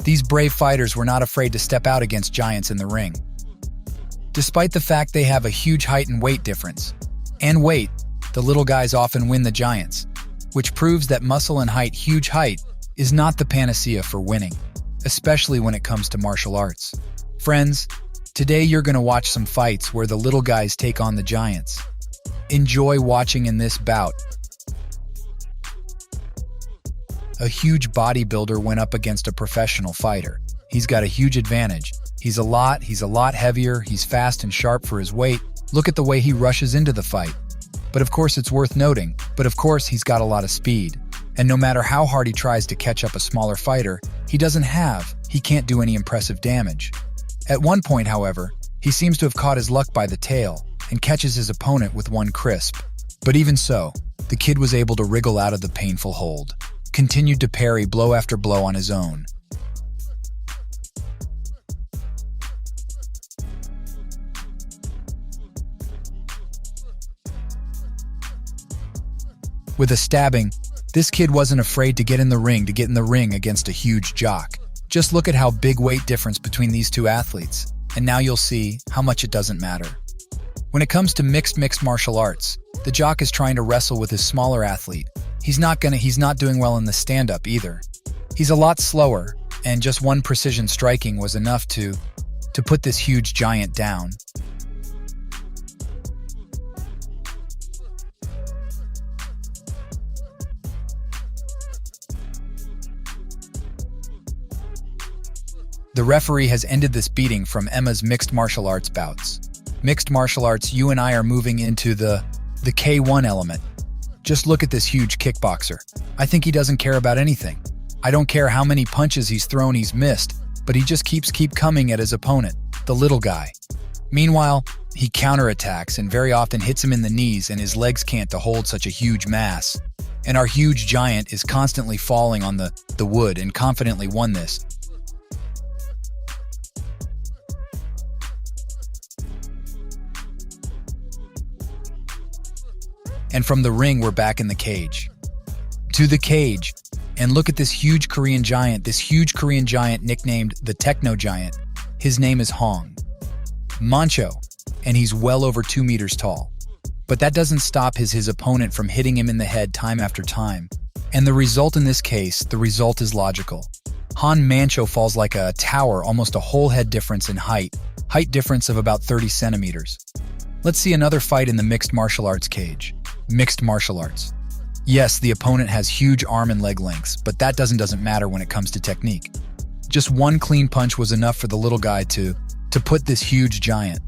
These brave fighters were not afraid to step out against giants in the ring. Despite the fact they have a huge height and weight difference. And weight, the little guys often win the giants, which proves that muscle and huge height, is not the panacea for winning, especially when it comes to martial arts. Friends, today you're going to watch some fights where the little guys take on the giants. Enjoy watching in this bout. A huge bodybuilder went up against a professional fighter. He's got a huge advantage. He's a lot heavier, he's fast and sharp for his weight. Look at the way he rushes into the fight. But of course it's worth noting, he's got a lot of speed. And no matter how hard he tries to catch up a smaller fighter, he can't do any impressive damage. At one point, however, he seems to have caught his luck by the tail and catches his opponent with one crisp. But even so, the kid was able to wriggle out of the painful hold, continued to parry blow after blow on his own. With a stabbing, this kid wasn't afraid to get in the ring against a huge jock. Just look at how big weight difference between these two athletes, and now you'll see how much it doesn't matter. When it comes to mixed martial arts, the jock is trying to wrestle with his smaller athlete. He's not doing well in the stand-up either. He's a lot slower, and just one precision striking was enough to put this huge giant down. The referee has ended this beating from Emma's mixed martial arts bouts. Mixed martial arts, you and I are moving into the K1 element. Just look at this huge kickboxer. I think he doesn't care about anything. I don't care how many punches he's thrown, he's missed, but he just keeps coming at his opponent, the little guy. Meanwhile, he counterattacks and very often hits him in the knees, and his legs can't to hold such a huge mass. And our huge giant is constantly falling on the wood and confidently won this. And from the ring, we're back in the cage. To the cage, and look at this huge Korean giant nicknamed the Techno Giant. His name is Hong Mancho, and he's well over 2 meters tall. But that doesn't stop his opponent from hitting him in the head time after time. And the result in this case, the result is logical. Han Mancho falls like a tower, almost a whole head difference in height difference of about 30 centimeters. Let's see another fight in the mixed martial arts cage. Mixed martial arts. Yes, the opponent has huge arm and leg lengths, but that doesn't matter when it comes to technique. Just one clean punch was enough for the little guy to put this huge giant.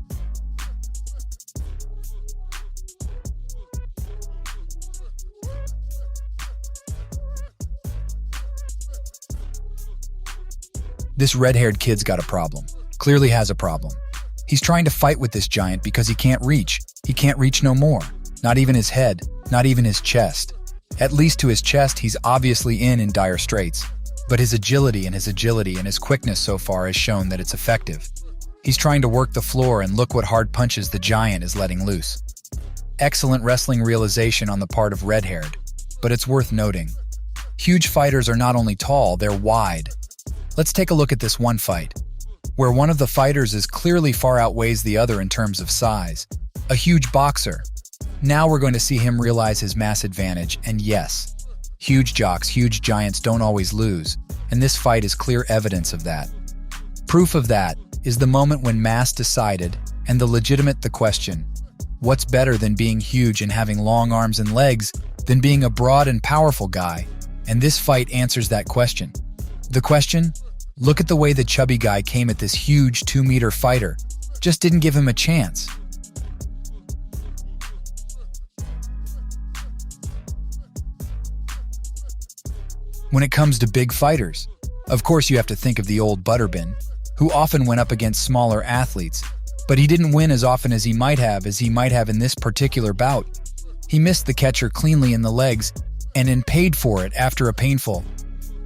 This red-haired kid's got a problem. Clearly has a problem. He's trying to fight with this giant because he can't reach. He can't reach no more. Not even his head, not even his chest. At least to his chest, he's obviously in dire straits. But his agility and his quickness so far has shown that it's effective. He's trying to work the floor, and look what hard punches the giant is letting loose. Excellent wrestling realization on the part of red-haired. But it's worth noting, huge fighters are not only tall, they're wide. Let's take a look at this one fight, where one of the fighters is clearly far outweighs the other in terms of size. A huge boxer. Now we're going to see him realize his mass advantage, and yes, huge giants don't always lose, and this fight is clear evidence of that. Proof of that is the moment when mass decided, and the question, what's better than being huge and having long arms and legs than being a broad and powerful guy? And this fight answers that question. The question? Look at the way the chubby guy came at this huge 2-meter fighter. Just didn't give him a chance. When it comes to big fighters, of course you have to think of the old Butterbin, who often went up against smaller athletes, but he didn't win as often as he might have in this particular bout. He missed the catcher cleanly in the legs and then paid for it after a painful.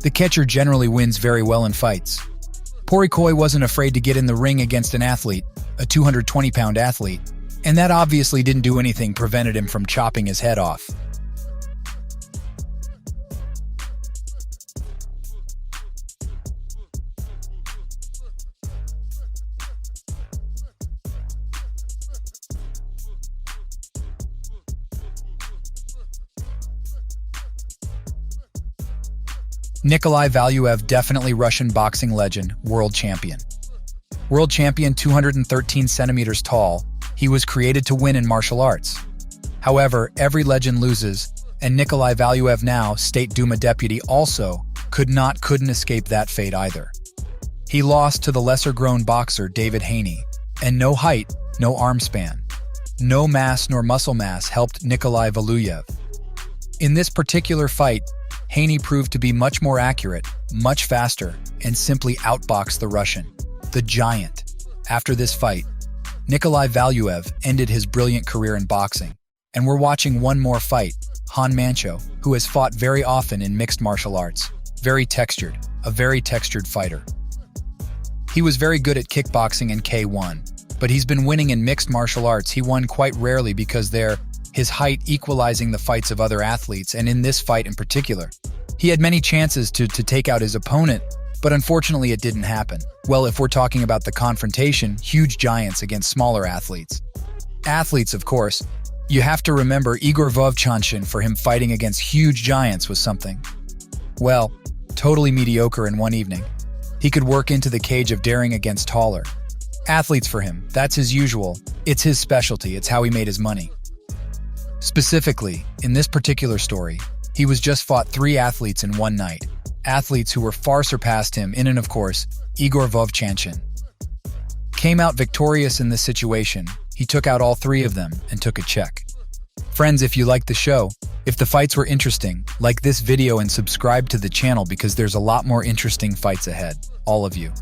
The catcher generally wins very well in fights. Porikoi wasn't afraid to get in the ring against an athlete, a 220-pound athlete, and that obviously didn't do anything prevented him from chopping his head off. Nikolai Valuev, definitely Russian boxing legend, world champion. World champion, 213 centimeters tall, he was created to win in martial arts. However, every legend loses, and Nikolai Valuev, now State Duma deputy, also couldn't escape that fate either. He lost to the lesser-grown boxer David Haney, and no height, no arm span, no mass nor muscle mass helped Nikolai Valuev. In this particular fight, Haney proved to be much more accurate, much faster, and simply outboxed the Russian, the giant. After this fight, Nikolai Valuev ended his brilliant career in boxing, and we're watching one more fight, Han Mancho, who has fought very often in mixed martial arts, a very textured fighter. He was very good at kickboxing and K1, but he's been winning in mixed martial arts. He won quite rarely because his height equalizing the fights of other athletes, and in this fight in particular, he had many chances to take out his opponent, but unfortunately it didn't happen. Well, if we're talking about the confrontation, huge giants against smaller athletes. Athletes, of course, you have to remember Igor Vovchanshin. For him, fighting against huge giants was something, well, totally mediocre in one evening. He could work into the cage of daring against taller athletes. For him, that's his usual. It's his specialty. It's how he made his money. Specifically, in this particular story, he was just fought 3 athletes in one night. Athletes who were far surpassed him in, and of course, Igor Vovchanshin came out victorious in this situation. He took out all 3 of them and took a check. Friends, if you liked the show, if the fights were interesting, like this video and subscribe to the channel because there's a lot more interesting fights ahead. All of you.